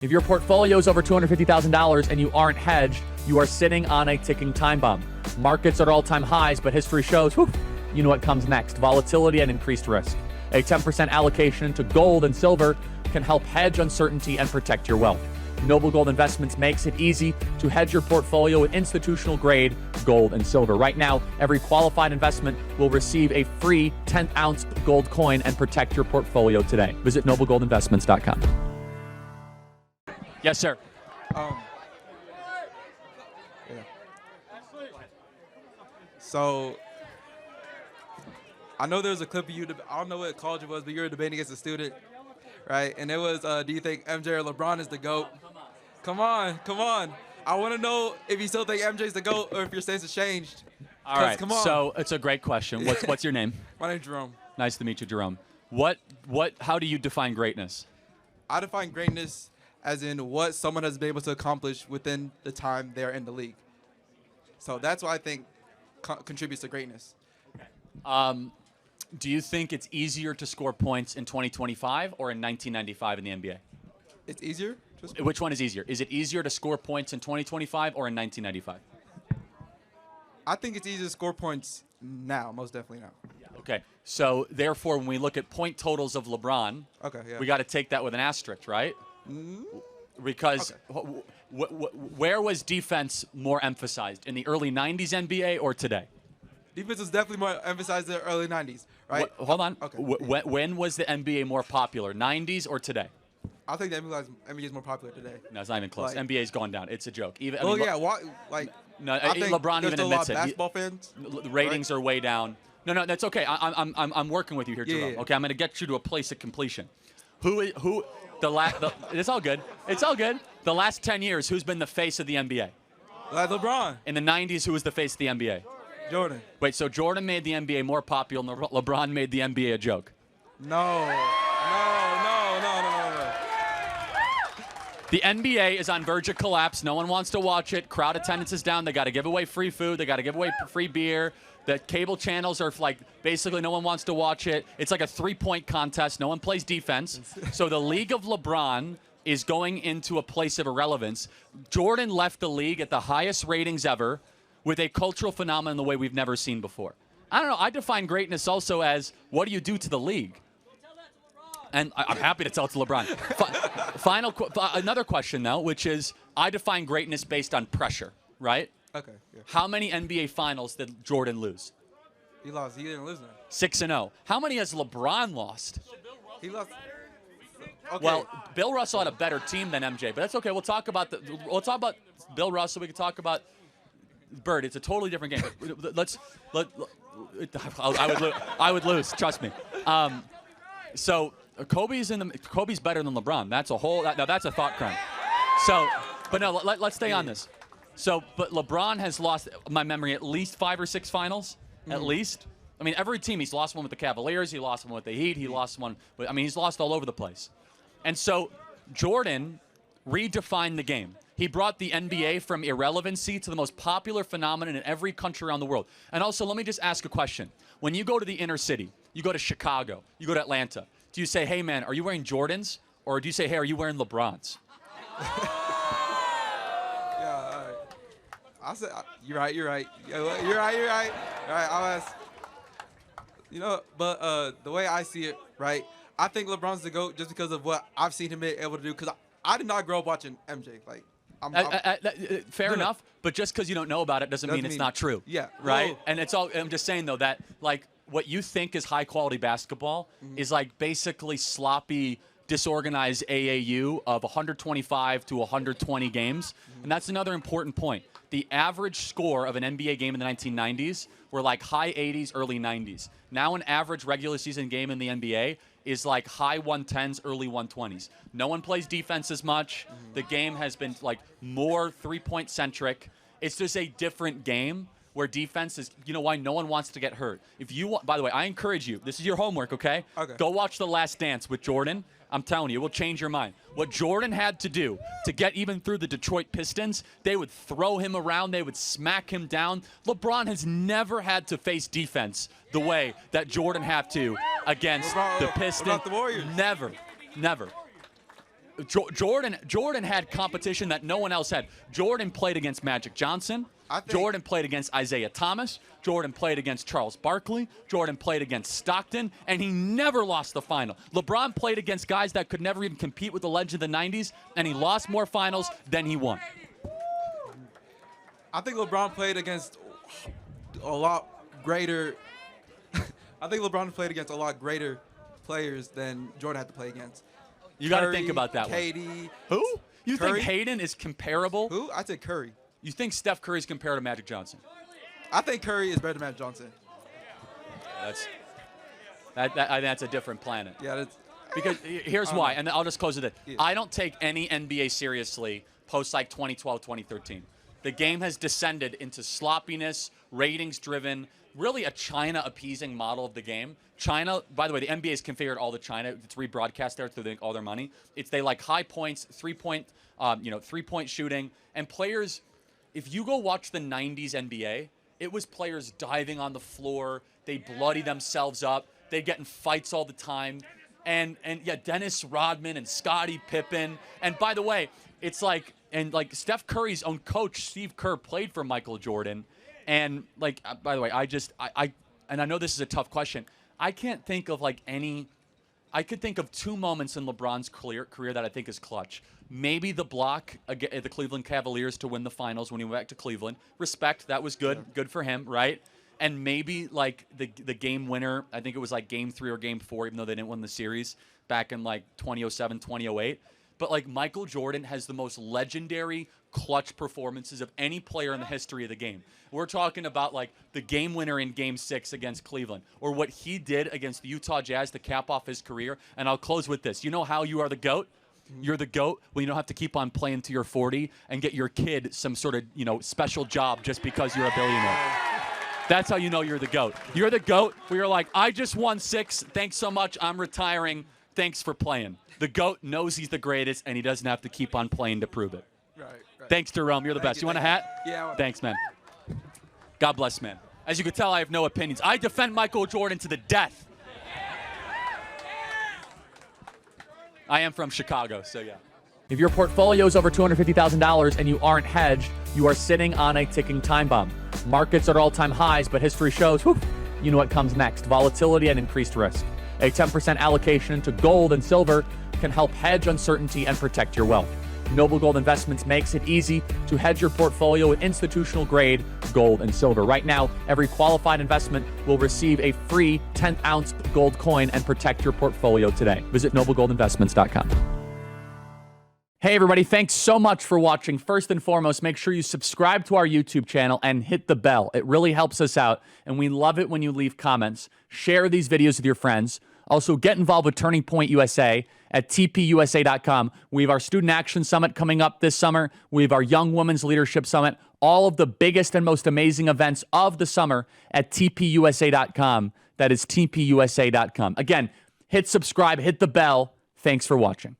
If your portfolio is over $250,000 and you aren't hedged, you are sitting on a ticking time bomb. Markets are at all-time highs, but history shows, you know what comes next: volatility and increased risk. A 10% allocation to gold and silver can help hedge uncertainty and protect your wealth. Noble Gold Investments makes it easy to hedge your portfolio with institutional-grade gold and silver. Right now, every qualified investment will receive a free 10th-ounce gold coin and protect your portfolio today. Visit noblegoldinvestments.com. Yes, sir. So, I know there's a clip of you. I don't know what college it was, but you were debating against a student, right? And it was, do you think MJ or LeBron is the GOAT? Come on. I want to know if you still think MJ's the GOAT or if your stance has changed. All right. Come on. So it's a great question. What's your name? My name's Jerome. Nice to meet you, Jerome. How do you define greatness? I define greatness as in what someone has been able to accomplish within the time they're in the league. So that's what I think contributes to greatness. Do you think it's easier to score points in 2025 or in 1995 in the NBA? It's easier? Which one is easier? Is it easier to score points in 2025 or in 1995? I think it's easier to score points now, most definitely now. Okay, so therefore, when we look at point totals of LeBron, we got to take that with an asterisk, right? Because where was defense more emphasized, in the early 90s NBA or today? Defense is definitely more emphasized in the early 90s, right? Hold on. Okay. When was the NBA more popular, 90s or today? I think the NBA is more popular today. No, it's not even close. NBA's gone down. It's a joke. No, I think LeBron even admits it. Basketball fans. The ratings are way down. No, that's okay. I'm working with you here, Jerome. Yeah. Okay, I'm going to get you to a place of completion. It's all good. It's all good. The last 10 years, who's been the face of the NBA? LeBron. In the 90s, who was the face of the NBA? Jordan. Wait, so Jordan made the NBA more popular and LeBron made the NBA a joke? No. The NBA is on verge of collapse. No one wants to watch it. Crowd attendance is down. They got to give away free food. They got to give away free beer. The cable channels are basically no one wants to watch it. It's like a three-point contest. No one plays defense. So the League of LeBron is going into a place of irrelevance. Jordan left the league at the highest ratings ever with a cultural phenomenon the way we've never seen before. I don't know. I define greatness also as what do you do to the league? And I'm happy to tell it to LeBron. Another question, though, which is I define greatness based on pressure, right? Okay. Yeah. How many NBA Finals did Jordan lose? He lost. He didn't lose none. 6-0. How many has LeBron lost? He lost. Okay. Well, Bill Russell had a better team than MJ, but that's okay. We'll talk about Bill Russell. We can talk about Bird. It's a totally different game. I would lose. Trust me. So Kobe's better than LeBron. That's a thought crime. So, but no, let's stay on this. So, but LeBron has lost, my memory, at least 5 or 6 finals, at least. I mean, every team, he's lost one with the Cavaliers, he lost one with the Heat, he lost one, he's lost all over the place. And so Jordan redefined the game. He brought the NBA from irrelevancy to the most popular phenomenon in every country around the world. And also, let me just ask a question. When you go to the inner city, you go to Chicago, you go to Atlanta, do you say, hey, man, are you wearing Jordans? Or do you say, hey, are you wearing LeBrons? I said, you're right. You're right. All right, I'll ask. But the way I see it, right, I think LeBron's the GOAT just because of what I've seen him be able to do. Because I did not grow up watching MJ. Fair enough. But just because you don't know about it doesn't mean it's not true. Yeah. Right? And I'm just saying, though, that, what you think is high-quality basketball is, basically sloppy, disorganized AAU of 125 to 120 games. And that's another important point. The average score of an NBA game in the 1990s were high 80s, early 90s. Now an average regular season game in the NBA is high 110s, early 120s. No one plays defense as much. The game has been more three-point centric. It's just a different game where defense is, why no one wants to get hurt. If you want, by the way, I encourage you, this is your homework, okay? Go watch The Last Dance with Jordan. I'm telling you, it will change your mind. What Jordan had to do to get even through the Detroit Pistons, they would throw him around, they would smack him down. LeBron has never had to face defense the way that Jordan had to against the Pistons. The Warriors? Never. Jordan had competition that no one else had. Jordan played against Magic Johnson. Jordan played against Isaiah Thomas. Jordan played against Charles Barkley. Jordan played against Stockton, and he never lost the final. LeBron played against guys that could never even compete with the legend of the 90s, and he lost more finals than he won. I think LeBron played against a lot greater. I think LeBron played against a lot greater players than Jordan had to play against. You got to think about that KD, one. Who? You Curry? think Hayden is comparable? Who? I said Curry. You think Steph Curry is compared to Magic Johnson? I think Curry is better than Magic Johnson. That's a different planet. Yeah, that's, because here's why, and I'll just close with it. Yeah. I don't take any NBA seriously post like 2012, 2013. The game has descended into sloppiness, ratings-driven, really a China-appeasing model of the game. China, by the way, the NBA has configured all the China. It's rebroadcast there through all their money. They like high points, three-point shooting, and players. If you go watch the 90s NBA, it was players diving on the floor. They bloody themselves up. They get in fights all the time. And yeah, Dennis Rodman and Scottie Pippen. And by the way, it's like Steph Curry's own coach, Steve Kerr, played for Michael Jordan. And like, by the way, and I know this is a tough question. I can't think of I could think of two moments in LeBron's career that I think is clutch. Maybe the block at the Cleveland Cavaliers to win the finals when he went back to Cleveland. Respect, that was good. Yeah. Good for him, right? And maybe like the game winner, I think it was like game 3 or game 4, even though they didn't win the series back in like 2007, 2008. But like Michael Jordan has the most legendary clutch performances of any player in the history of the game. We're talking about like the game winner in game 6 against Cleveland, or what he did against the Utah Jazz to cap off his career. And I'll close with this. You know how you are the GOAT? You're the GOAT when you don't have to keep on playing till you're 40 and get your kid some sort of, special job just because you're a billionaire. That's how you know you're the GOAT. You're the GOAT where you're like, I just won 6. Thanks so much. I'm retiring. Thanks for playing. The GOAT knows he's the greatest, and he doesn't have to keep on playing to prove it. Right. Thanks, Jerome. You're the best. You want a hat? Yeah. Thanks, man. God bless, man. As you can tell, I have no opinions. I defend Michael Jordan to the death. I am from Chicago, so yeah. If your portfolio is over $250,000 and you aren't hedged, you are sitting on a ticking time bomb. Markets are at all-time highs, but history shows, you know what comes next: volatility and increased risk. A 10% allocation to gold and silver can help hedge uncertainty and protect your wealth. Noble Gold Investments makes it easy to hedge your portfolio with institutional-grade gold and silver. Right now, every qualified investment will receive a free 10-ounce gold coin and protect your portfolio today. Visit noblegoldinvestments.com. Hey, everybody. Thanks so much for watching. First and foremost, make sure you subscribe to our YouTube channel and hit the bell. It really helps us out, and we love it when you leave comments. Share these videos with your friends. Also, get involved with Turning Point USA at tpusa.com. We have our Student Action Summit coming up this summer. We have our Young Women's Leadership Summit. All of the biggest and most amazing events of the summer at tpusa.com. That is tpusa.com. Again, hit subscribe, hit the bell. Thanks for watching.